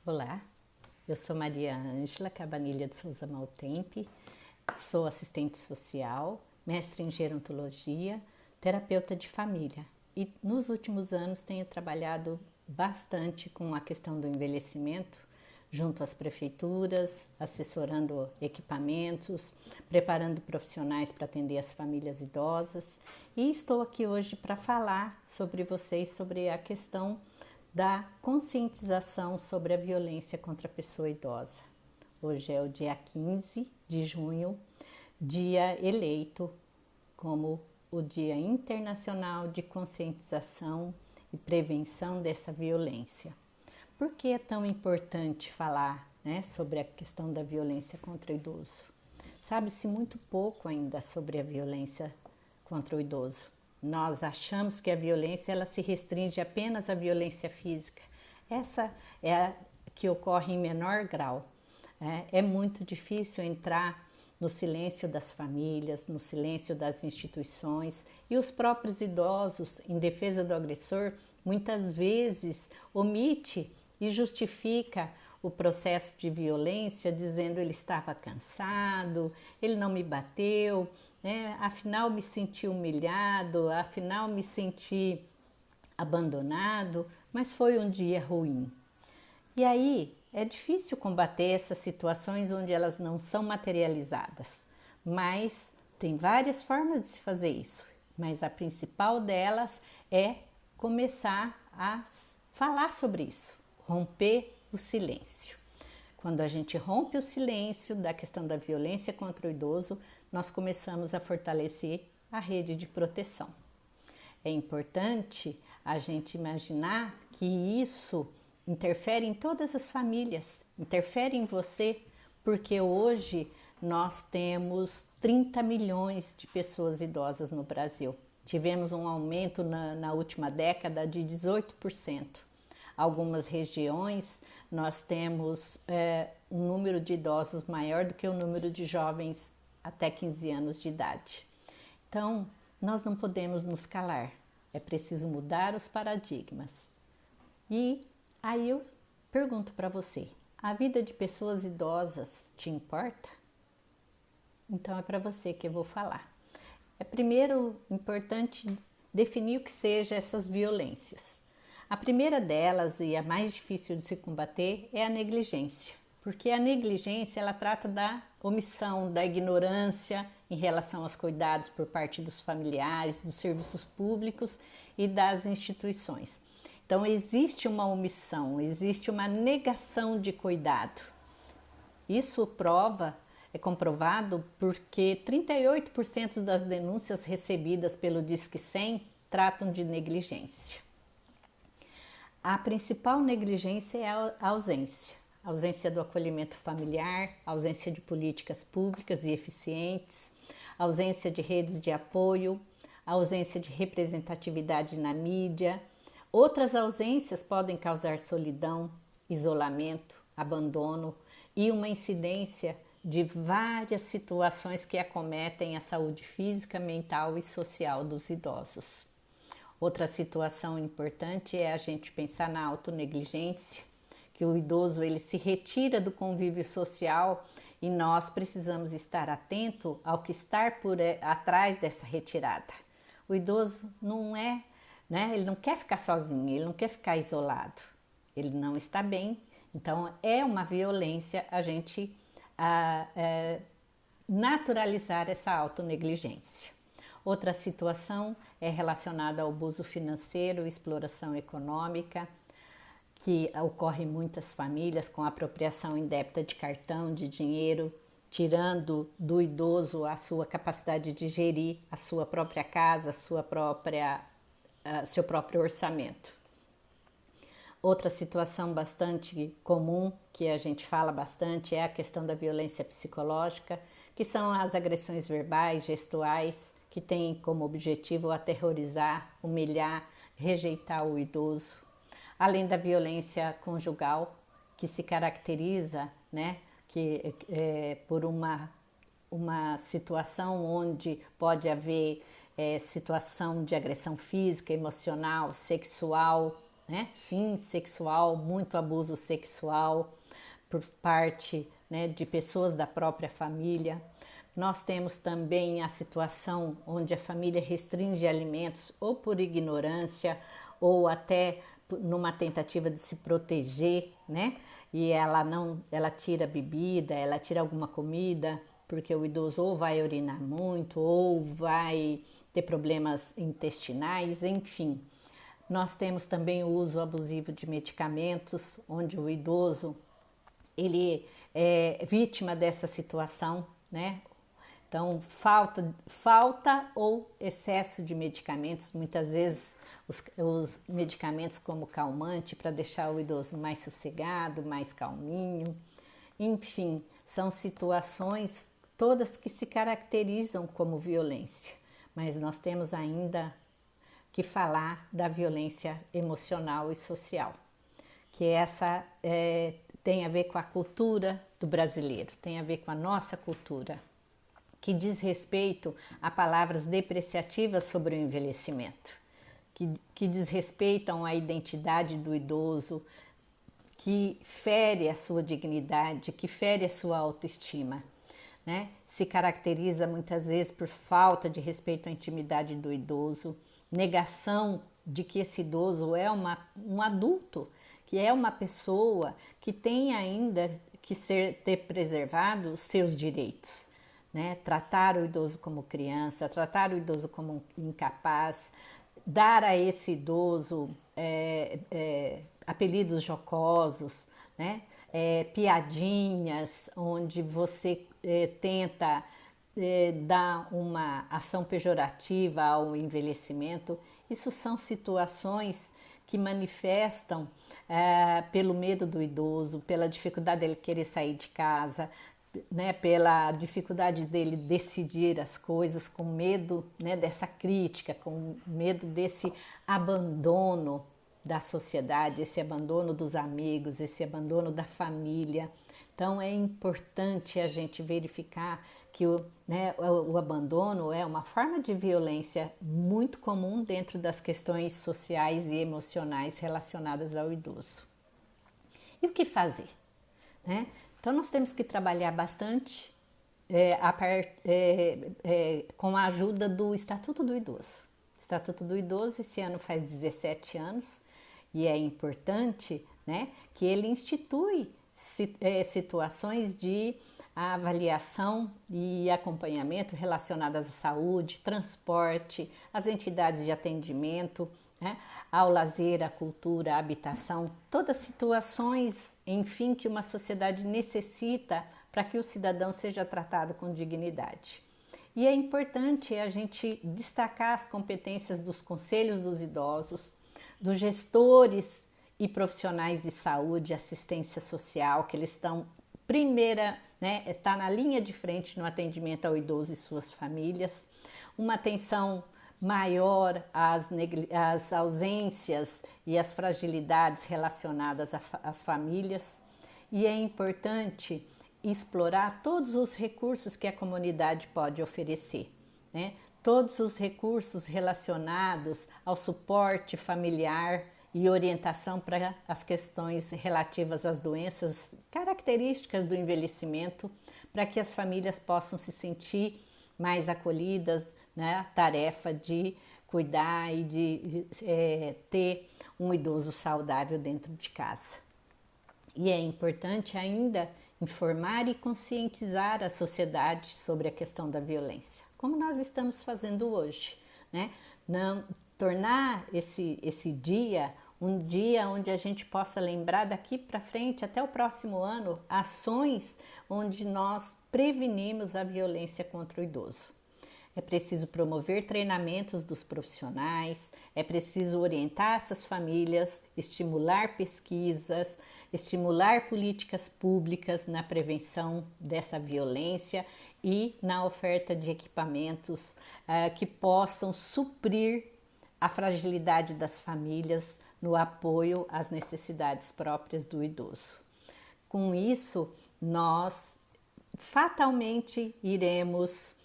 Olá, eu sou Maria Ângela Cabanilha de Souza Maltempe, sou assistente social, mestre em gerontologia, terapeuta de família e nos últimos anos tenho trabalhado bastante com a questão do envelhecimento junto às prefeituras, assessorando equipamentos, preparando profissionais para atender as famílias idosas e estou aqui hoje para falar sobre vocês sobre a questão da conscientização sobre a violência contra a pessoa idosa. Hoje é o dia 15 de junho, dia eleito como o Dia Internacional de Conscientização e Prevenção dessa violência. Por que é tão importante falar, sobre a questão da violência contra o idoso? Sabe-se muito pouco ainda sobre a violência contra o idoso. Nós achamos que a violência ela se restringe apenas à violência física. Essa é a que ocorre em menor grau. É muito difícil entrar no silêncio das famílias, no silêncio das instituições e os próprios idosos, em defesa do agressor, muitas vezes omite e justifica o processo de violência dizendo ele estava cansado, ele não me bateu, afinal me senti humilhado, afinal me senti abandonado, mas foi um dia ruim. E aí é difícil combater essas situações onde elas não são materializadas, mas tem várias formas de se fazer isso, mas a principal delas é começar a falar sobre isso, romper o silêncio. Quando a gente rompe o silêncio da questão da violência contra o idoso, nós começamos a fortalecer a rede de proteção. É importante a gente imaginar que isso interfere em todas as famílias, interfere em você, porque hoje nós temos 30 milhões de pessoas idosas no Brasil. Tivemos um aumento na última década de 18%. Algumas regiões nós temos um número de idosos maior do que o número de jovens até 15 anos de idade. Então, nós não podemos nos calar, é preciso mudar os paradigmas. E aí eu pergunto para você, a vida de pessoas idosas te importa? Então é para você que eu vou falar. É primeiro importante definir o que sejam essas violências. A primeira delas e a mais difícil de se combater é a negligência, porque a negligência ela trata da omissão, da ignorância em relação aos cuidados por parte dos familiares, dos serviços públicos e das instituições. Então existe uma omissão, existe uma negação de cuidado. Isso é comprovado porque 38% das denúncias recebidas pelo Disque 100 tratam de negligência. A principal negligência é a ausência do acolhimento familiar, ausência de políticas públicas e eficientes, ausência de redes de apoio, ausência de representatividade na mídia. Outras ausências podem causar solidão, isolamento, abandono e uma incidência de várias situações que acometem a saúde física, mental e social dos idosos. Outra situação importante é a gente pensar na autonegligência, que o idoso ele se retira do convívio social e nós precisamos estar atento ao que está por atrás dessa retirada. O idoso não ele não quer ficar sozinho, ele não quer ficar isolado, ele não está bem, então é uma violência a gente naturalizar essa autonegligência. Outra situação é relacionada ao abuso financeiro, exploração econômica, que ocorre em muitas famílias com apropriação indébita de cartão, de dinheiro, tirando do idoso a sua capacidade de gerir a sua própria casa, seu próprio orçamento. Outra situação bastante comum, que a gente fala bastante, é a questão da violência psicológica, que são as agressões verbais, gestuais, que têm como objetivo aterrorizar, humilhar, rejeitar o idoso. Além da violência conjugal, que se caracteriza por uma situação onde pode haver situação de agressão física, emocional, sexual, né? Sim, sexual, muito abuso sexual por parte, né, de pessoas da própria família. Nós temos também a situação onde a família restringe alimentos ou por ignorância ou até numa tentativa de se proteger, né? E ela tira bebida, ela tira alguma comida, porque o idoso ou vai urinar muito ou vai ter problemas intestinais, enfim. Nós temos também o uso abusivo de medicamentos, onde o idoso ele é vítima dessa situação, né? Então, falta ou excesso de medicamentos, muitas vezes os medicamentos como calmante para deixar o idoso mais sossegado, mais calminho. Enfim, são situações todas que se caracterizam como violência, mas nós temos ainda que falar da violência emocional e social, que tem a ver com a cultura do brasileiro, tem a ver com a nossa cultura, que diz respeito a palavras depreciativas sobre o envelhecimento, que desrespeitam a identidade do idoso, que fere a sua dignidade, que fere a sua autoestima, né? Se caracteriza muitas vezes por falta de respeito à intimidade do idoso, negação de que esse idoso é um adulto, que é uma pessoa que tem ainda que ter preservado os seus direitos, né? Tratar o idoso como criança, tratar o idoso como incapaz, dar a esse idoso apelidos jocosos, né? Piadinhas, onde você tenta dar uma ação pejorativa ao envelhecimento. Isso são situações que manifestam pelo medo do idoso, pela dificuldade dele querer sair de casa, né, pela dificuldade dele decidir as coisas, com medo, né, dessa crítica, com medo desse abandono da sociedade, esse abandono dos amigos, esse abandono da família. Então é importante a gente verificar que o abandono é uma forma de violência muito comum dentro das questões sociais e emocionais relacionadas ao idoso. E o que fazer, né? Então nós temos que trabalhar bastante com a ajuda do Estatuto do Idoso. O Estatuto do Idoso esse ano faz 17 anos e é importante, né, que ele institui situações de avaliação e acompanhamento relacionadas à saúde, transporte, às entidades de atendimento, né, ao lazer, à cultura, à habitação, todas situações, enfim, que uma sociedade necessita para que o cidadão seja tratado com dignidade. E é importante a gente destacar as competências dos conselhos dos idosos, dos gestores e profissionais de saúde e assistência social, que eles estão está na linha de frente no atendimento ao idoso e suas famílias, uma atenção maior às ausências e às fragilidades relacionadas às famílias, e é importante explorar todos os recursos que a comunidade pode oferecer, né? Todos os recursos relacionados ao suporte familiar e orientação para as questões relativas às doenças características do envelhecimento, para que as famílias possam se sentir mais acolhidas, né? A tarefa de cuidar e de ter um idoso saudável dentro de casa. E é importante ainda informar e conscientizar a sociedade sobre a questão da violência, como nós estamos fazendo hoje, né? Não tornar esse dia um dia onde a gente possa lembrar daqui para frente, até o próximo ano, ações onde nós prevenimos a violência contra o idoso. É preciso promover treinamentos dos profissionais, é preciso orientar essas famílias, estimular pesquisas, estimular políticas públicas na prevenção dessa violência e na oferta de equipamentos que possam suprir a fragilidade das famílias no apoio às necessidades próprias do idoso. Com isso, nós fatalmente iremos